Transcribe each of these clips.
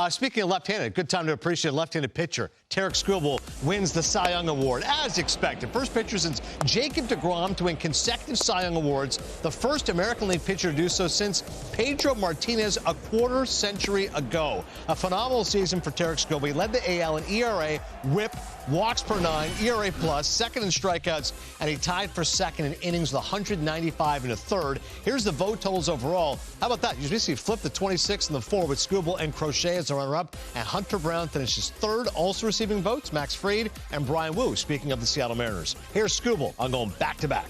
Speaking of left-handed, good time to appreciate a left-handed pitcher. Tarik Skubal wins the Cy Young Award, as expected. First pitcher since Jacob deGrom to win consecutive Cy Young Awards. The first American League pitcher to do so since Pedro Martinez a quarter century ago. A phenomenal season for Tarik Skubal. He led the AL in ERA, WHIP, walks per 9, ERA plus, second in strikeouts, and he tied for second in innings with 195 and a third. Here's the vote totals overall. How about that? You basically flipped the 26 and the 4 with Skubal and Crochet as the runner-up, and Hunter Brown finishes third, also receiving votes, Max Fried and Brian Wu, speaking of the Seattle Mariners. Here's Skubal on going back-to-back.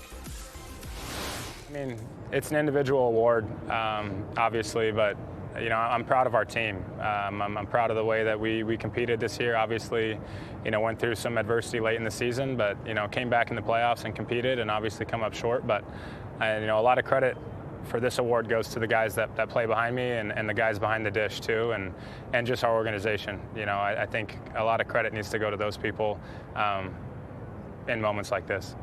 I mean, it's an individual award, obviously, but you know, I'm proud of our team. I'm proud of the way that we competed this year. Obviously, you know, went through some adversity late in the season, but, you know, came back in the playoffs and competed and obviously come up short. But, you know, a lot of credit for this award goes to the guys that play behind me and the guys behind the dish, too, and just our organization. You know, I think a lot of credit needs to go to those people in moments like this.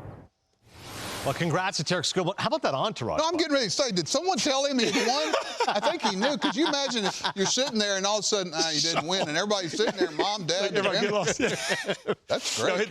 Well, congrats to Tarik Skubal. How about that entourage? No, I'm getting ready to say, did someone tell him he won? I think he knew. Could you imagine if you're sitting there and all of a sudden, you didn't win, and everybody's sitting there, mom, dad, that's great.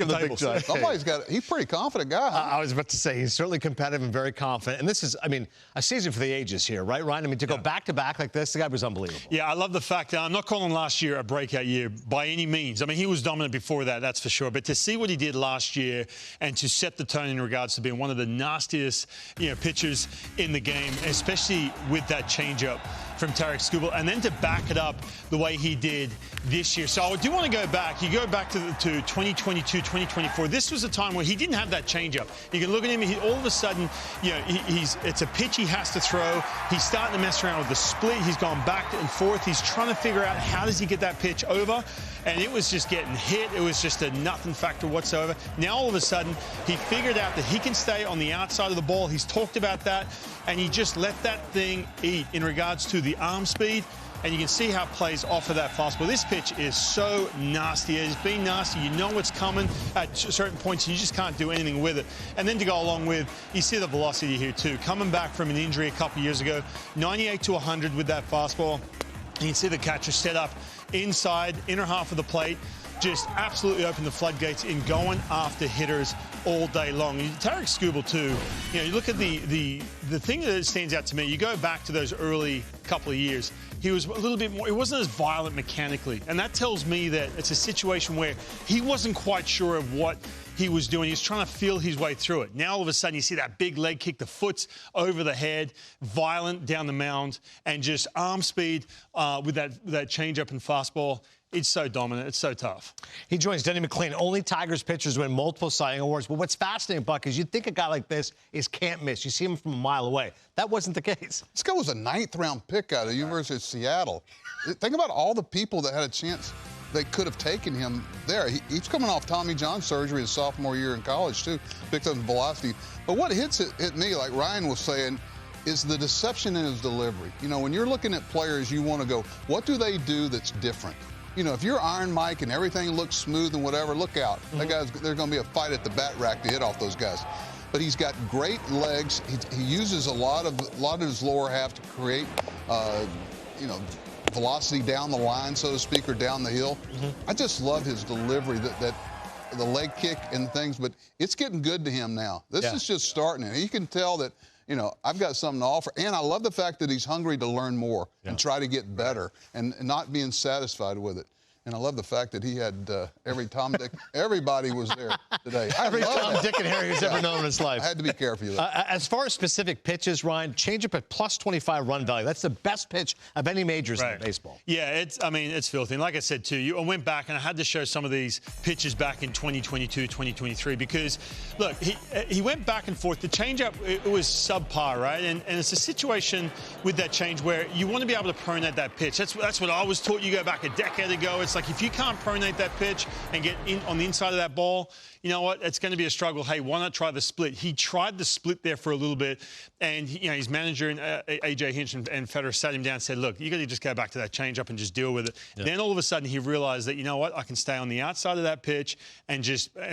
Somebody's got. He's a pretty confident guy. Huh? I was about to say he's certainly competitive and very confident. And this is, I mean, a season for the ages here, right, Ryan? I mean, to go back to back like this, the guy was unbelievable. Yeah, I love the fact that I'm not calling last year a breakout year by any means. I mean, he was dominant before that, that's for sure. But to see what he did last year and to set the tone in regards to being one of the nastiest, you know, pitchers in the game, especially with that changeup from Tarik Skubal, and then to back it up the way he did this year. So I do want to go back. You go back to 2022, 2024. This was a time where he didn't have that changeup. You can look at him. All of a sudden, you know, it's a pitch he has to throw. He's starting to mess around with the split. He's gone back and forth. He's trying to figure out how does he get that pitch over. And it was just getting hit. It was just a nothing factor whatsoever. Now, all of a sudden, he figured out that he can stay on the outside of the ball. He's talked about that. And he just let that thing eat in regards to the arm speed. And you can see how it plays off of that fastball. This pitch is so nasty. It's been nasty. You know what's coming at certain points. You just can't do anything with it. And then to go along with, you see the velocity here too. Coming back from an injury a couple of years ago, 98 to 100 with that fastball. You can see the catcher set up inside, inner half of the plate. Just absolutely open the floodgates in going after hitters all day long. Tarik Skubal too, you know, you look at the thing that stands out to me, you go back to those early couple of years, he was a little bit more, it wasn't as violent mechanically. And that tells me that it's a situation where he wasn't quite sure of what he was doing. He was trying to feel his way through it. Now all of a sudden you see that big leg kick, the foot's over the head, violent down the mound, and just arm speed with that changeup and fastball. It's so dominant. It's so tough. He joins Denny McLain. Only Tigers pitchers win multiple Cy Young Awards. But what's fascinating, Buck, is you'd think a guy like this is can't miss. You see him from a mile away. That wasn't the case. This guy was a 9th-round pick out of the University of Seattle. Think about all the people that had a chance they could have taken him there. He's coming off Tommy John surgery his sophomore year in college, too. Picked up velocity. But what hit me, like Ryan was saying, is the deception in his delivery. You know, when you're looking at players, you want to go, what do they do that's different? You know, if you're Iron Mike and everything looks smooth and whatever, look out. That guy's, there's going to be a fight at the bat rack to hit off those guys. But he's got great legs. He uses a lot of his lower half to create, you know, velocity down the line, so to speak, or down the hill. I just love his delivery, that the leg kick and things. But it's getting good to him now. This is just starting it. You can tell that, you know, I've got something to offer. And I love the fact that he's hungry to learn more and try to get better and not being satisfied with it. And I love the fact that he had every Tom, Dick, everybody was there today. Every Tom, Dick, and Harry who's ever known in his life. I had to be careful of that. As far as specific pitches, Ryan, change up at plus 25 run value. That's the best pitch of any majors in baseball. Yeah, I mean, it's filthy. And like I said, too, I went back and I had to show some of these pitches back in 2022, 2023, because, look, he went back and forth. The changeup, it was subpar, right? And it's a situation with that change where you want to be able to pronate that pitch. That's what I was taught. You go back a decade ago. It's like if you can't pronate that pitch and get in on the inside of that ball, you know what? It's going to be a struggle. Hey, why not try the split? He tried the split there for a little bit, and you know his manager and A.J. Hinch and Federer sat him down and said, "Look, you got to just go back to that changeup and just deal with it." Yeah. Then all of a sudden he realized that, you know what? I can stay on the outside of that pitch and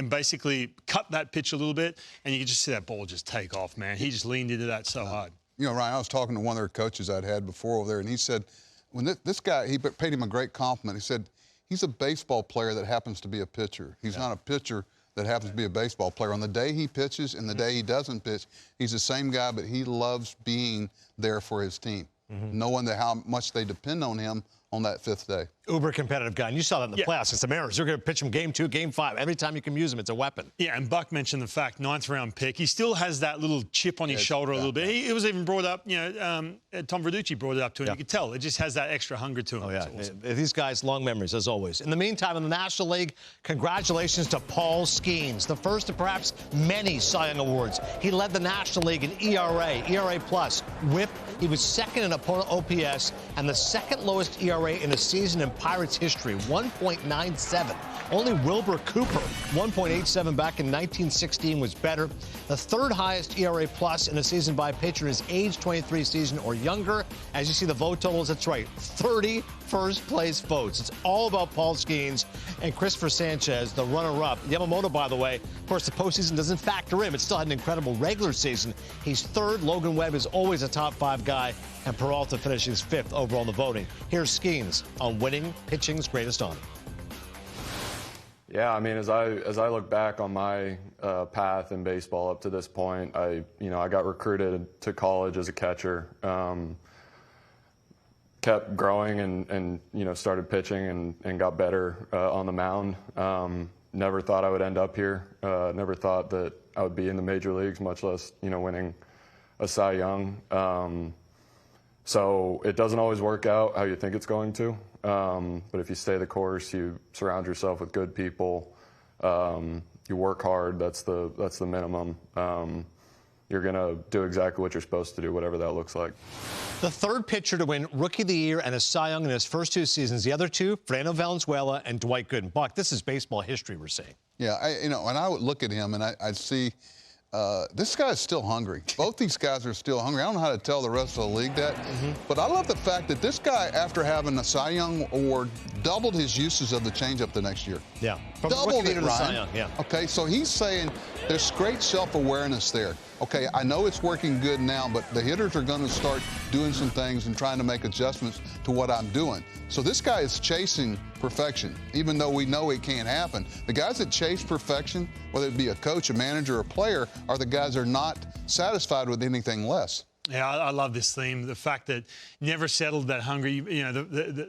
basically cut that pitch a little bit, and you can just see that ball just take off, man. He just leaned into that so hard. You know, Ryan, I was talking to one of their coaches I'd had before over there, and he said, when this guy, he paid him a great compliment. He said, he's a baseball player that happens to be a pitcher. He's not a pitcher that happens to be a baseball player. On the day he pitches and the day he doesn't pitch, he's the same guy, but he loves being there for his team, knowing that how much they depend on him on that 5th day. Uber competitive guy. And you saw that in the playoffs against the Mariners. You're going to pitch him game 2, game 5. Every time you can use him, it's a weapon. Yeah, and Buck mentioned the fact, 9th-round pick. He still has that little chip on his shoulder a little bit. It was even brought up, Tom Verducci brought it up to him. You could tell. It just has that extra hunger to him. Oh, yeah. Awesome. These guys, long memories, as always. In the meantime, in the National League, congratulations to Paul Skenes, the first of perhaps many Cy Young awards. He led the National League in ERA plus, WHIP. He was second in opponent OPS and the second lowest ERA in a season in Pirates history, 1.97. Only Wilbur Cooper, 1.87 back in 1916, was better. The third highest ERA plus in a season by a pitcher in his age 23 season or younger. As you see the vote totals, that's right, 30 first-place votes. It's all about Paul Skenes and Christopher Sanchez, the runner-up. Yamamoto, by the way, of course, the postseason doesn't factor in, but still had an incredible regular season. He's 3rd. Logan Webb is always a top 5 guy, and Peralta finishes 5th overall in the voting. Here's Skenes on winning pitching's greatest honor. Yeah, I mean, as I look back on my path in baseball up to this point, I got recruited to college as a catcher. Kept growing and started pitching and got better on the mound. Never thought I would end up here. Never thought that I would be in the major leagues, much less winning a Cy Young. So it doesn't always work out how you think it's going to. But if you stay the course, you surround yourself with good people, you work hard. That's the minimum. You're going to do exactly what you're supposed to do, whatever that looks like. The 3rd pitcher to win Rookie of the Year and a Cy Young in his first 2 seasons. The other 2, Fernando Valenzuela and Dwight Gooden. Buck, this is baseball history, we're seeing. Yeah, and I would look at him and I'd see this guy's still hungry. Both these guys are still hungry. I don't know how to tell the rest of the league that, but I love the fact that this guy, after having a Cy Young award, doubled his uses of the changeup the next year. Yeah. Doubled it, Ryan. Cy Young, yeah. Okay, so he's saying there's great self-awareness there. Okay, I know it's working good now, but the hitters are going to start doing some things and trying to make adjustments to what I'm doing. So this guy is chasing perfection, even though we know it can't happen. The guys that chase perfection, whether it be a coach, a manager, or a player, are the guys that are not satisfied with anything less. Yeah, I love this theme. The fact that never settled, that hungry.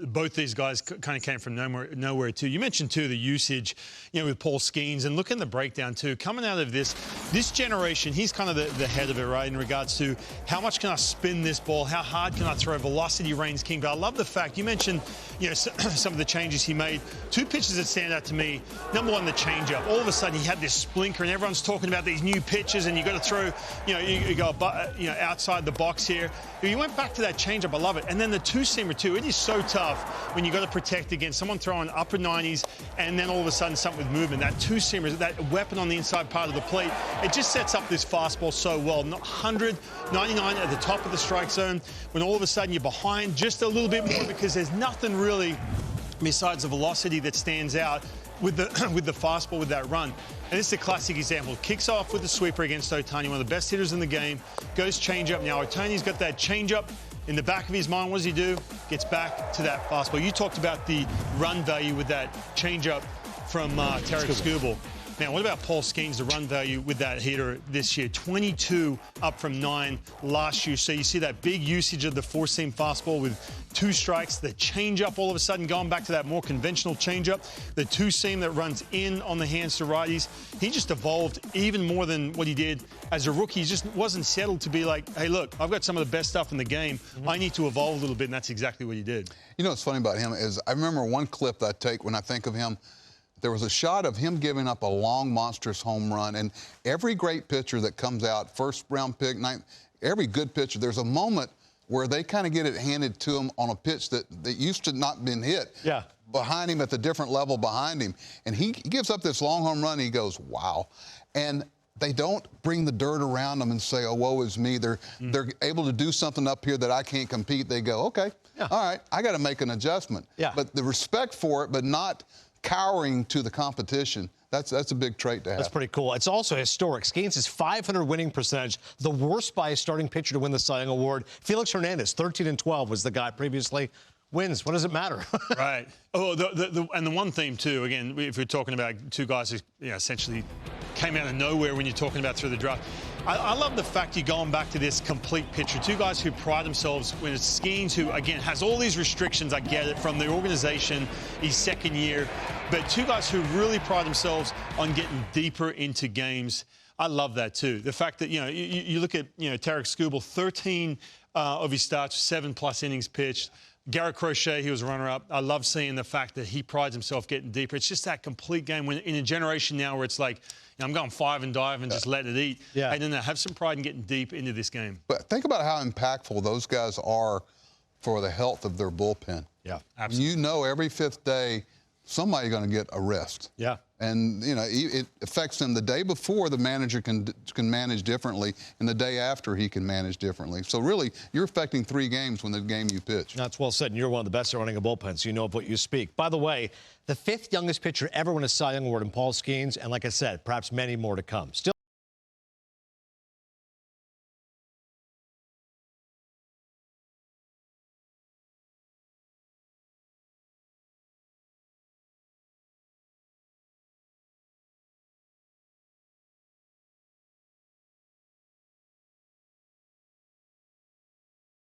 Both these guys kind of came from nowhere too. You mentioned too the usage, with Paul Skenes, and look in the breakdown too. Coming out of this generation, he's kind of the head of it, right? In regards to how much can I spin this ball, how hard can I throw? Velocity reigns king. But I love the fact you mentioned, some of the changes he made. 2 pitches that stand out to me. Number 1, the changeup. All of a sudden he had this splinter, and everyone's talking about these new pitches, and you got to throw, you go, outside the box here. You went back to that changeup. I love it. And then the 2-seamer too. It is so tough when you got to protect against someone throwing upper 90s and then all of a sudden something with movement. That 2-seamer, that weapon on the inside part of the plate, it just sets up this fastball so well. 199 at the top of the strike zone. When all of a sudden you're behind just a little bit more because there's nothing really besides the velocity that stands out with the fastball, with that run. And this is a classic example. Kicks off with the sweeper against Ohtani, one of the best hitters in the game. Goes changeup. Now Ohtani's got that changeup in the back of his mind. What does he do? Gets back to that fastball. You talked about the run value with that changeup from Tarik Skubal. Now, what about Paul Skenes, the run value with that hitter this year? 22 up from 9 last year. So you see that big usage of the 4-seam fastball with 2 strikes. The changeup all of a sudden going back to that more conventional changeup. The 2-seam that runs in on the hands to righties. He just evolved even more than what he did as a rookie. He just wasn't settled to be like, hey, look, I've got some of the best stuff in the game. I need to evolve a little bit, and that's exactly what he did. You know what's funny about him is I remember one clip that I take when I think of him. There was a shot of him giving up a long, monstrous home run. And every great pitcher that comes out, 1st-round pick, every good pitcher, there's a moment where they kind of get it handed to him on a pitch that used to not been hit. Yeah. Behind him at the different level behind him. And he gives up this long home run, and he goes, wow. And they don't bring the dirt around them and say, oh, woe is me. They're able to do something up here that I can't compete. They go, okay, all right, I got to make an adjustment. Yeah. But the respect for it, but not cowering to the competition, that's a big trait to have. That's pretty cool. It's also historic. Skenes' 500 winning percentage, the worst by a starting pitcher to win the Cy Young Award. Felix Hernandez, 13-12, was the guy previously. wins. What does it matter? Right. Oh, and the one theme too. Again, if we're talking about two guys who essentially came out of nowhere when you're talking about through the draft. I love the fact you're going back to this complete picture. Two guys who pride themselves when it's Skenes, who again has all these restrictions. I get it from the organization, his second year, but two guys who really pride themselves on getting deeper into games. I love that too. The fact that you look at Tarik Skubal, 13 of his starts, 7+ innings pitched. Garrett Crochet, he was a runner-up. I love seeing the fact that he prides himself getting deeper. It's just that complete game when in a generation now where it's like, I'm going 5 and dive and just let it eat. Yeah. And then have some pride in getting deep into this game. But think about how impactful those guys are for the health of their bullpen. Yeah, absolutely. You know every 5th day somebody's going to get a rest. Yeah. And, it affects them the day before the manager can manage differently, and the day after he can manage differently. So, really, you're affecting 3 games when the game you pitch. That's well said, and you're one of the best at running a bullpen, so you know of what you speak. By the way, the 5th youngest pitcher ever win a Cy Young Award in Paul Skenes, and like I said, perhaps many more to come. Still